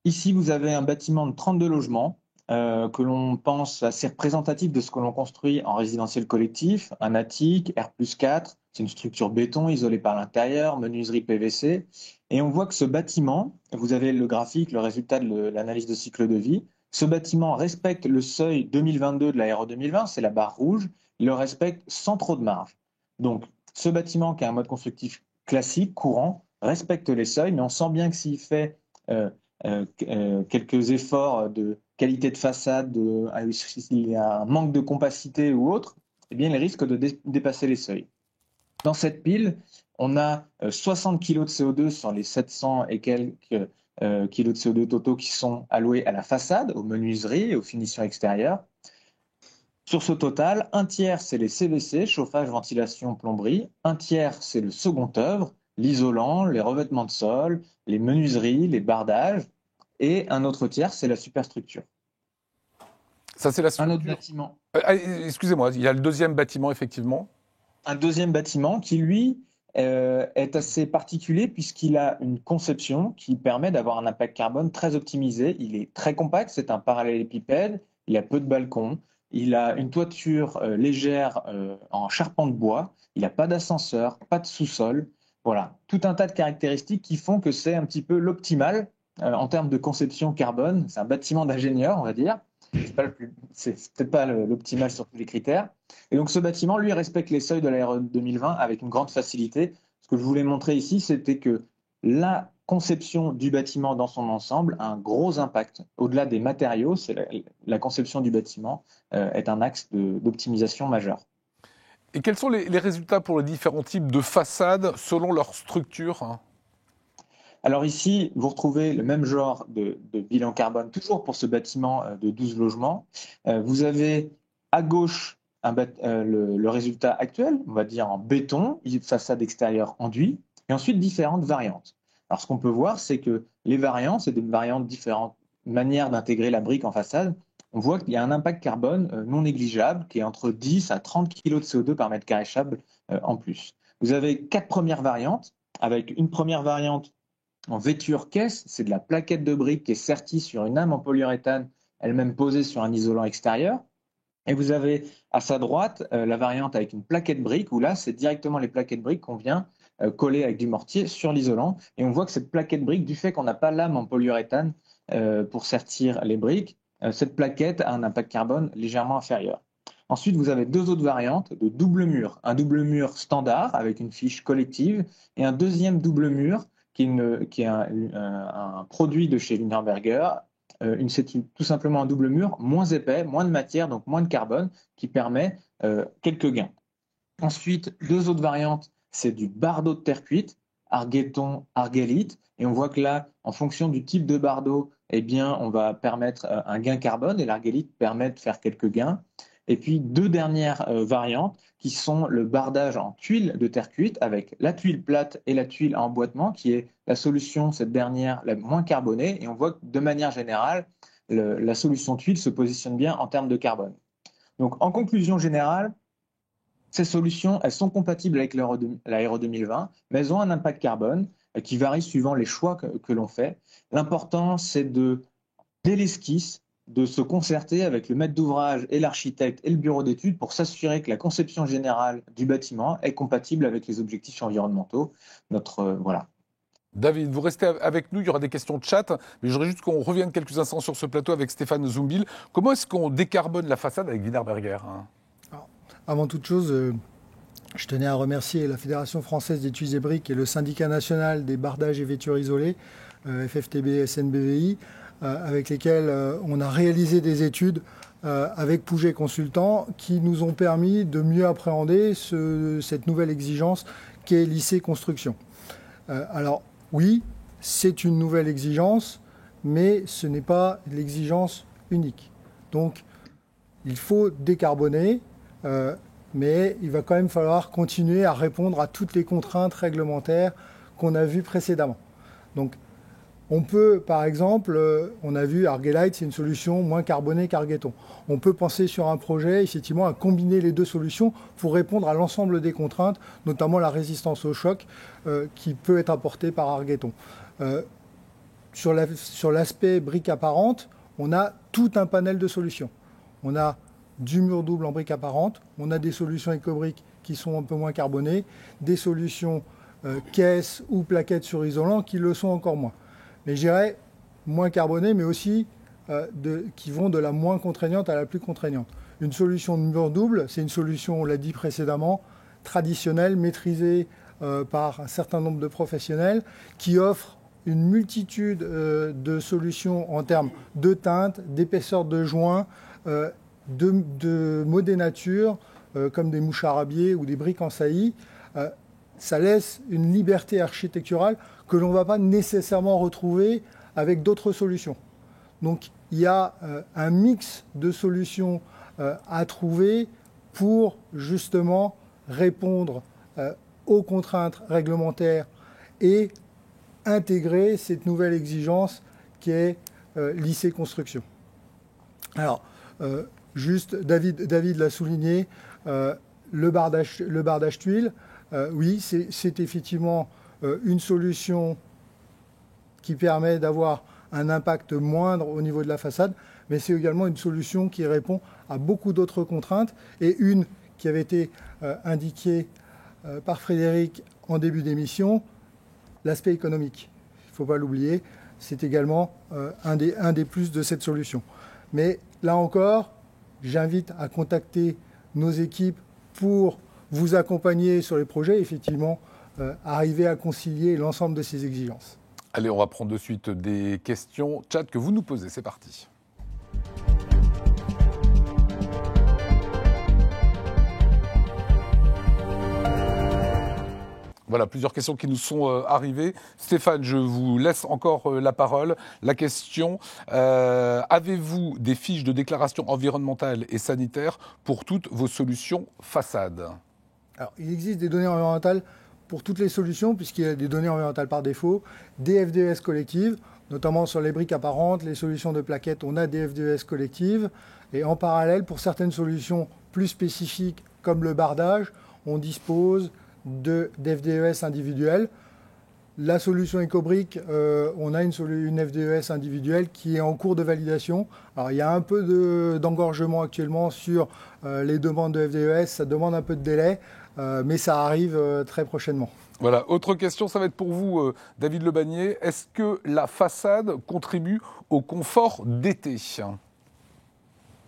ici, vous avez un bâtiment de 32 logements que l'on pense assez représentatif de ce que l'on construit en résidentiel collectif, un attique, R+4, c'est une structure béton isolée par l'intérieur, menuiserie PVC, et on voit que ce bâtiment, vous avez le graphique, le résultat de l'analyse de cycle de vie, ce bâtiment respecte le seuil 2022 de la RE 2020, c'est la barre rouge, il le respecte sans trop de marge. Donc, ce bâtiment qui a un mode constructif classique, courant, respecte les seuils, mais on sent bien que s'il fait quelques efforts de qualité de façade, s'il y a un manque de compacité ou autre, eh bien, il risque de dépasser les seuils. Dans cette pile, on a 60 kg de CO2 sur les 700 et quelques kilos de CO2 totaux qui sont alloués à la façade, aux menuiseries et aux finitions extérieures. Sur ce total, un tiers, c'est les CVC, chauffage, ventilation, plomberie. Un tiers, c'est le second œuvre, l'isolant, les revêtements de sol, les menuiseries, les bardages. Et un autre tiers, c'est la superstructure.
Ça, c'est la
un autre bâtiment.
Excusez-moi, il y a le deuxième bâtiment, effectivement.
Un deuxième bâtiment qui, lui, est assez particulier puisqu'il a une conception qui permet d'avoir un impact carbone très optimisé. Il est très compact, c'est un parallélépipède, il a peu de balcons, il a une toiture légère en charpente de bois, il n'a pas d'ascenseur, pas de sous-sol. Voilà, tout un tas de caractéristiques qui font que c'est un petit peu l'optimal en termes de conception carbone. C'est un bâtiment d'ingénieur, on va dire. C'est peut-être pas l'optimal sur tous les critères. Et donc ce bâtiment, lui, respecte les seuils de la RE 2020 avec une grande facilité. Ce que je voulais montrer ici, c'était que la conception du bâtiment dans son ensemble a un gros impact. Au-delà des matériaux, la conception du bâtiment est un axe d'optimisation majeur.
Et quels sont les résultats pour les différents types de façades selon leur structure ?
Alors ici, vous retrouvez le même genre de bilan carbone, toujours pour ce bâtiment de 12 logements. Vous avez à gauche le résultat actuel, on va dire en béton, façade extérieure enduit, et ensuite différentes variantes. Alors ce qu'on peut voir, c'est que les variantes, c'est des variantes différentes manières d'intégrer la brique en façade. On voit qu'il y a un impact carbone non négligeable qui est entre 10 à 30 kg de CO2 par mètre carré chable en plus. Vous avez 4 premières variantes, avec une première variante en vêture caisse, c'est de la plaquette de briques qui est sertie sur une âme en polyuréthane, elle-même posée sur un isolant extérieur. Et vous avez à sa droite la variante avec une plaquette brique, où là, c'est directement les plaquettes briques qu'on vient coller avec du mortier sur l'isolant. Et on voit que cette plaquette brique, du fait qu'on n'a pas l'âme en polyuréthane pour sertir les briques, cette plaquette a un impact carbone légèrement inférieur. Ensuite, vous avez deux autres variantes de double mur. Un double mur standard avec une fiche collective et un deuxième double mur qui est un produit de chez Wienerberger. C'est tout simplement un double mur moins épais, moins de matière, donc moins de carbone, qui permet quelques gains. Ensuite, deux autres variantes, c'est du bardeau de terre cuite, argueton, argélite, et on voit que là, en fonction du type de bardeau, eh bien, on va permettre un gain carbone, et l'argélite permet de faire quelques gains. Et puis, deux dernières variantes qui sont le bardage en tuile de terre cuite avec la tuile plate et la tuile à emboîtement, qui est la solution, cette dernière, la moins carbonée. Et on voit que de manière générale, la solution tuile se positionne bien en termes de carbone. Donc, en conclusion générale, ces solutions, elles sont compatibles avec la RE 2020, mais elles ont un impact carbone qui varie suivant les choix que l'on fait. L'important, c'est dès l'esquisse, de se concerter avec le maître d'ouvrage et l'architecte et le bureau d'études pour s'assurer que la conception générale du bâtiment est compatible avec les objectifs environnementaux. Voilà.
David, vous restez avec nous, il y aura des questions de chat, mais j'aurais juste qu'on revienne quelques instants sur ce plateau avec Stéphane Zumbil. Comment est-ce qu'on décarbone la façade avec Wienerberger ?
Alors, avant toute chose, je tenais à remercier la Fédération française des tuiles et briques et le syndicat national des bardages et vêtures isolées, FFTB, SNBVI, avec lesquels on a réalisé des études avec Pouget Consultants qui nous ont permis de mieux appréhender cette nouvelle exigence qu'est l'IC Construction. Alors oui, c'est une nouvelle exigence, mais ce n'est pas l'exigence unique. Donc il faut décarboner, mais il va quand même falloir continuer à répondre à toutes les contraintes réglementaires qu'on a vues précédemment. Donc on peut, par exemple, on a vu Argélite, c'est une solution moins carbonée qu'Argueton. On peut penser sur un projet, effectivement, à combiner les deux solutions pour répondre à l'ensemble des contraintes, notamment la résistance au choc qui peut être apportée par Argueton. Sur l'aspect brique apparente, on a tout un panel de solutions. On a du mur double en brique apparente, on a des solutions écobriques qui sont un peu moins carbonées, des solutions caisses ou plaquettes sur isolant qui le sont encore moins. Mais je dirais moins carbonées, mais aussi qui vont de la moins contraignante à la plus contraignante. Une solution de mur double, c'est une solution, on l'a dit précédemment, traditionnelle, maîtrisée par un certain nombre de professionnels, qui offre une multitude de solutions en termes de teinte, d'épaisseur de joint, de modénature, comme des mouches arabiées ou des briques en saillie. Ça laisse une liberté architecturale que l'on ne va pas nécessairement retrouver avec d'autres solutions. Donc il y a un mix de solutions à trouver pour justement répondre aux contraintes réglementaires et intégrer cette nouvelle exigence qui est l'IC Construction. Alors, juste, David l'a souligné, le bardage tuile, oui, c'est effectivement une solution qui permet d'avoir un impact moindre au niveau de la façade, mais c'est également une solution qui répond à beaucoup d'autres contraintes, et une qui avait été indiquée par Frédéric en début d'émission, l'aspect économique. Il ne faut pas l'oublier, c'est également un des plus de cette solution. Mais là encore, j'invite à contacter nos équipes pour vous accompagner sur les projets, effectivement, arriver à concilier l'ensemble de ces exigences.
Allez, on va prendre de suite des questions. Chat que vous nous posez, c'est parti. Voilà, plusieurs questions qui nous sont arrivées. Stéphane, je vous laisse encore la parole. La question, avez-vous des fiches de déclaration environnementale et sanitaire pour toutes vos solutions façades ?
Alors, il existe des données environnementales pour toutes les solutions, puisqu'il y a des données environnementales par défaut, des FDES collectives, notamment sur les briques apparentes, les solutions de plaquettes, on a des FDES collectives. Et en parallèle, pour certaines solutions plus spécifiques, comme le bardage, on dispose d'FDES individuels. La solution Ecobrick, on a une FDES individuelle qui est en cours de validation. Alors, il y a un peu d'engorgement actuellement sur les demandes de FDES, ça demande un peu de délai, mais ça arrive très prochainement.
Voilà, autre question, ça va être pour vous, David Lebagnier. Est-ce que la façade contribue au confort d'été ?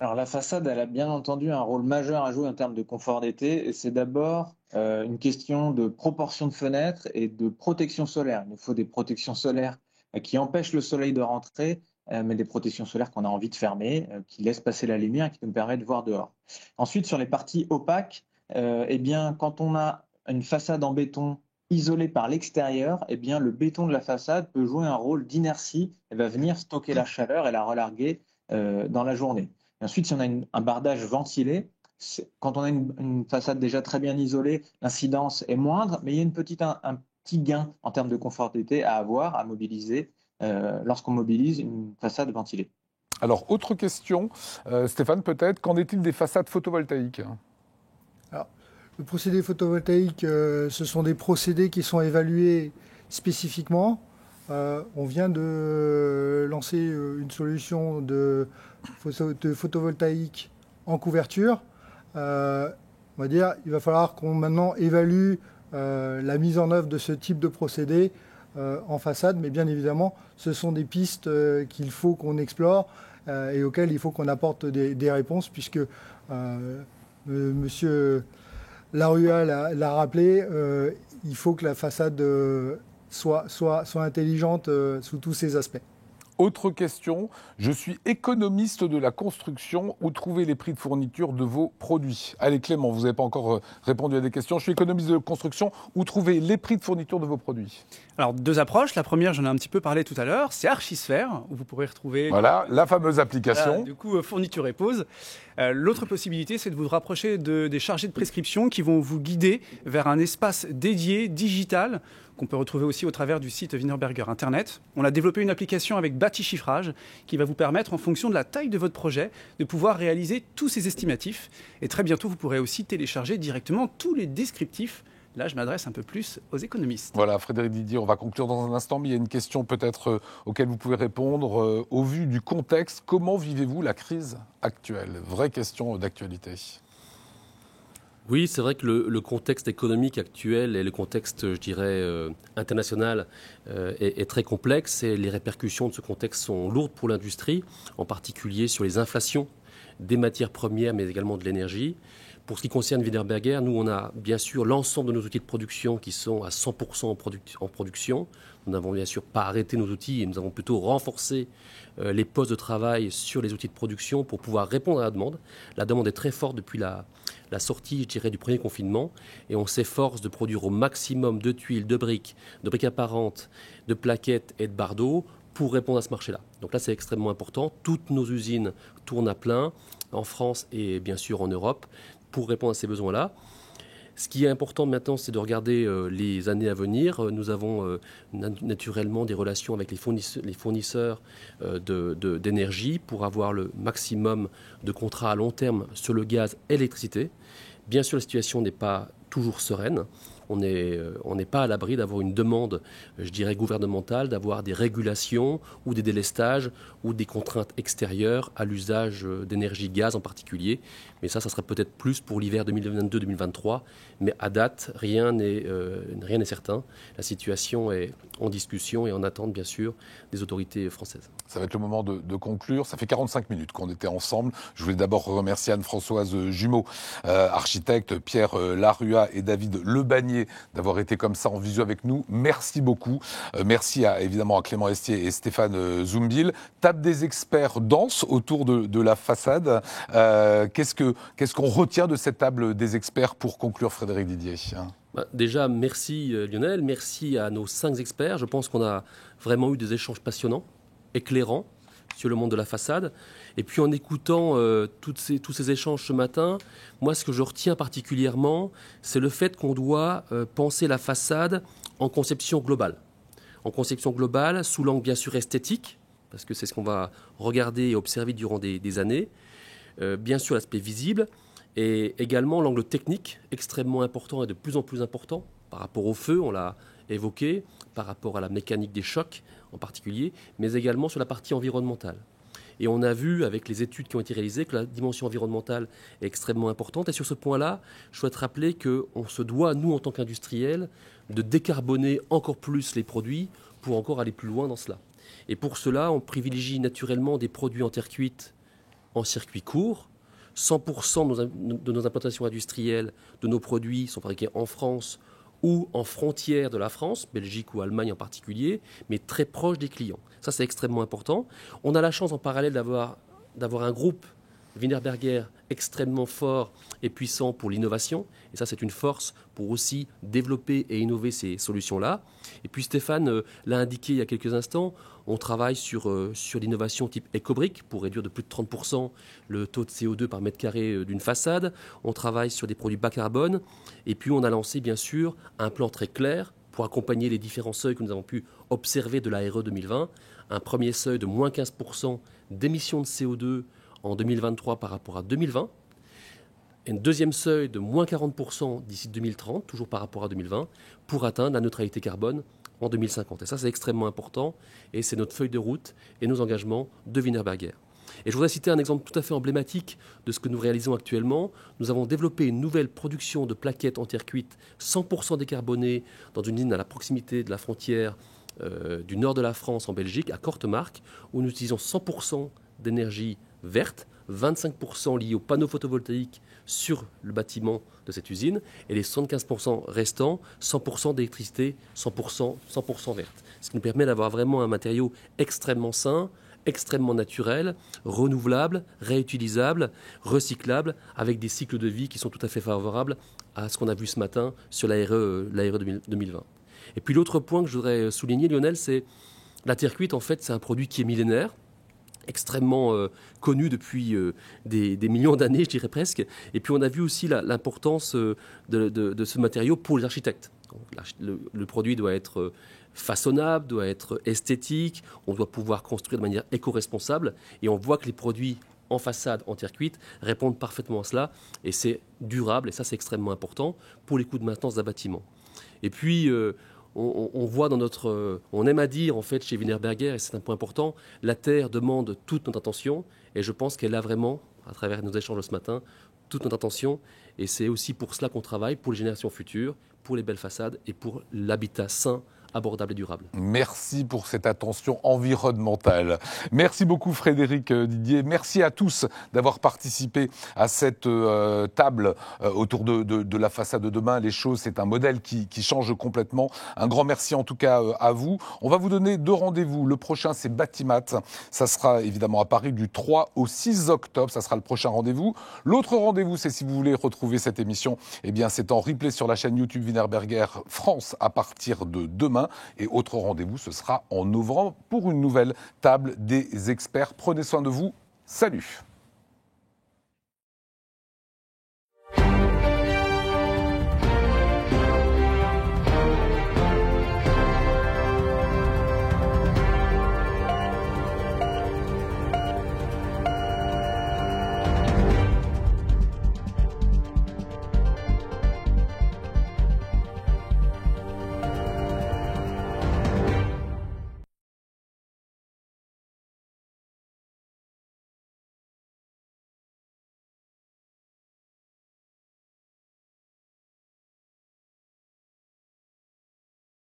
Alors la façade, elle a bien entendu un rôle majeur à jouer en termes de confort d'été, et c'est d'abord une question de proportion de fenêtres et de protection solaire. Il nous faut des protections solaires qui empêchent le soleil de rentrer, mais des protections solaires qu'on a envie de fermer, qui laissent passer la lumière et qui nous permettent de voir dehors. Ensuite, sur les parties opaques, eh bien, quand on a une façade en béton isolée par l'extérieur, eh bien, le béton de la façade peut jouer un rôle d'inertie et va venir stocker la chaleur et la relarguer dans la journée. Et ensuite, si on a un bardage ventilé, quand on a une façade déjà très bien isolée, l'incidence est moindre, mais il y a un petit gain en termes de confort d'été à avoir, à mobiliser, lorsqu'on mobilise une façade ventilée.
Alors, autre question, Stéphane, peut-être, qu'en est-il des façades photovoltaïques ?
Alors, le procédé photovoltaïque, ce sont des procédés qui sont évalués spécifiquement. On vient de lancer une solution de photovoltaïque en couverture. On va dire, il va falloir qu'on maintenant évalue la mise en œuvre de ce type de procédé en façade, mais bien évidemment, ce sont des pistes qu'il faut qu'on explore et auxquelles il faut qu'on apporte des réponses, puisque Monsieur Larua l'a rappelé, il faut que la façade soit intelligente sous tous ses aspects.
Autre question, je suis économiste de la construction. Où trouver les prix de fourniture de vos produits ? Allez Clément, vous n'avez pas encore répondu à des questions. Je suis économiste de la construction. Où trouver les prix de fourniture de vos produits ?
Alors, deux approches. La première, j'en ai un petit peu parlé tout à l'heure, c'est Archisphère, où vous pourrez retrouver...
Voilà, la fameuse application.
Du coup, fourniture et pause. L'autre possibilité, c'est de vous rapprocher des chargés de prescription qui vont vous guider vers un espace dédié, digital, qu'on peut retrouver aussi au travers du site Wienerberger Internet. On a développé une application avec bâti-chiffrage qui va vous permettre, en fonction de la taille de votre projet, de pouvoir réaliser tous ces estimatifs. Et très bientôt, vous pourrez aussi télécharger directement tous les descriptifs. Là, je m'adresse un peu plus aux économistes.
Voilà, Frédéric Didier, on va conclure dans un instant, mais il y a une question peut-être auquel vous pouvez répondre. Au vu du contexte, comment vivez-vous la crise actuelle ? Vraie question d'actualité.
Oui, c'est vrai que le contexte économique actuel et le contexte, je dirais, international est très complexe, et les répercussions de ce contexte sont lourdes pour l'industrie, en particulier sur les inflations des matières premières, mais également de l'énergie. Pour ce qui concerne Wienerberger, nous, on a bien sûr l'ensemble de nos outils de production qui sont à 100% en production. Nous n'avons bien sûr pas arrêté nos outils, et nous avons plutôt renforcé les postes de travail sur les outils de production pour pouvoir répondre à la demande. La demande est très forte depuis la sortie, je dirais, du premier confinement, et on s'efforce de produire au maximum de tuiles, de briques apparentes, de plaquettes et de bardeaux pour répondre à ce marché-là. Donc là, c'est extrêmement important. Toutes nos usines tournent à plein, en France et bien sûr en Europe, pour répondre à ces besoins-là. Ce qui est important maintenant, c'est de regarder les années à venir. Nous avons naturellement des relations avec les fournisseurs d'énergie pour avoir le maximum de contrats à long terme sur le gaz et l'électricité. Bien sûr, la situation n'est pas toujours sereine. On n'est pas à l'abri d'avoir une demande, je dirais, gouvernementale, d'avoir des régulations ou des délestages ou des contraintes extérieures à l'usage d'énergie gaz en particulier. Mais ça serait peut-être plus pour l'hiver 2022-2023. Mais à date, rien n'est certain. La situation est en discussion et en attente, bien sûr, des autorités françaises.
Ça va être le moment de conclure. Ça fait 45 minutes qu'on était ensemble. Je voulais d'abord remercier Anne-Françoise Jumeau, architecte, Pierre Larua et David Lebagnier d'avoir été comme ça en visio avec nous. Merci beaucoup. Merci évidemment à Clément Estier et Stéphane Zumbil. Table des experts dense autour de la façade. Qu'est-ce qu'on retient de cette table des experts pour conclure, Frédéric Didier ?
Déjà, merci Lionel, merci à nos 5 experts. Je pense qu'on a vraiment eu des échanges passionnants, éclairants sur le monde de la façade. Et puis en écoutant tous ces échanges ce matin, moi ce que je retiens particulièrement, c'est le fait qu'on doit penser la façade en conception globale. En conception globale, sous l'angle bien sûr esthétique, parce que c'est ce qu'on va regarder et observer durant des années. Bien sûr l'aspect visible, et également l'angle technique, extrêmement important et de plus en plus important, par rapport au feu, on l'a évoqué, par rapport à la mécanique des chocs en particulier, mais également sur la partie environnementale. Et on a vu avec les études qui ont été réalisées que la dimension environnementale est extrêmement importante. Et sur ce point-là, je souhaite rappeler qu'on se doit, nous en tant qu'industriels, de décarboner encore plus les produits pour encore aller plus loin dans cela. Et pour cela, on privilégie naturellement des produits en terre cuite en circuit court. 100% de nos implantations industrielles, de nos produits sont fabriqués en France ou en frontière de la France, Belgique ou Allemagne en particulier, mais très proche des clients. Ça, c'est extrêmement important. On a la chance en parallèle d'avoir un groupe Wienerberger extrêmement fort et puissant pour l'innovation. Et ça, c'est une force pour aussi développer et innover ces solutions-là. Et puis Stéphane l'a indiqué il y a quelques instants, on travaille sur l'innovation type Ecobrick pour réduire de plus de 30% le taux de CO2 par mètre carré d'une façade. On travaille sur des produits bas carbone. Et puis on a lancé bien sûr un plan très clair pour accompagner les différents seuils que nous avons pu observer de la RE 2020. Un premier seuil de moins 15% d'émissions de CO2 en 2023 par rapport à 2020. Et un deuxième seuil de moins 40% d'ici 2030, toujours par rapport à 2020, pour atteindre la neutralité carbone en 2050. Et ça, c'est extrêmement important et c'est notre feuille de route et nos engagements de Wienerberger. Et je voudrais citer un exemple tout à fait emblématique de ce que nous réalisons actuellement. Nous avons développé une nouvelle production de plaquettes en terre cuite 100% décarbonées dans une usine à la proximité de la frontière du nord de la France en Belgique, à Kortemark, où nous utilisons 100% d'énergie verte, 25% liés aux panneaux photovoltaïques sur le bâtiment de cette usine, et les 75% restants, 100% d'électricité, 100% verte. Ce qui nous permet d'avoir vraiment un matériau extrêmement sain, extrêmement naturel, renouvelable, réutilisable, recyclable, avec des cycles de vie qui sont tout à fait favorables à ce qu'on a vu ce matin sur la RE 2020. Et puis l'autre point que je voudrais souligner, Lionel, c'est la terre cuite, en fait, c'est un produit qui est millénaire, extrêmement connu depuis des millions d'années, je dirais presque. Et puis on a vu aussi l'importance de ce matériau pour les architectes. Donc, le produit doit être façonnable, doit être esthétique, on doit pouvoir construire de manière éco-responsable. Et on voit que les produits en façade, en terre cuite, répondent parfaitement à cela. Et c'est durable, et ça c'est extrêmement important pour les coûts de maintenance d'un bâtiment. Et puis on voit on aime à dire en fait chez Wienerberger, et c'est un point important, la terre demande toute notre attention, et je pense qu'elle a vraiment, à travers nos échanges ce matin, toute notre attention, et c'est aussi pour cela qu'on travaille, pour les générations futures, pour les belles façades et pour l'habitat sain, abordable et durable.
Merci pour cette attention environnementale. Merci beaucoup Frédéric Didier. Merci à tous d'avoir participé à cette table autour de la façade de demain. Les choses, c'est un modèle qui change complètement. Un grand merci en tout cas à vous. On va vous donner 2 rendez-vous. Le prochain, c'est Batimat. Ça sera évidemment à Paris du 3 au 6 octobre. Ça sera le prochain rendez-vous. L'autre rendez-vous, c'est si vous voulez retrouver cette émission, eh bien, c'est en replay sur la chaîne YouTube Wienerberger France à partir de demain. demain. Et autre rendez-vous, ce sera en novembre pour une nouvelle table des experts. Prenez soin de vous. Salut!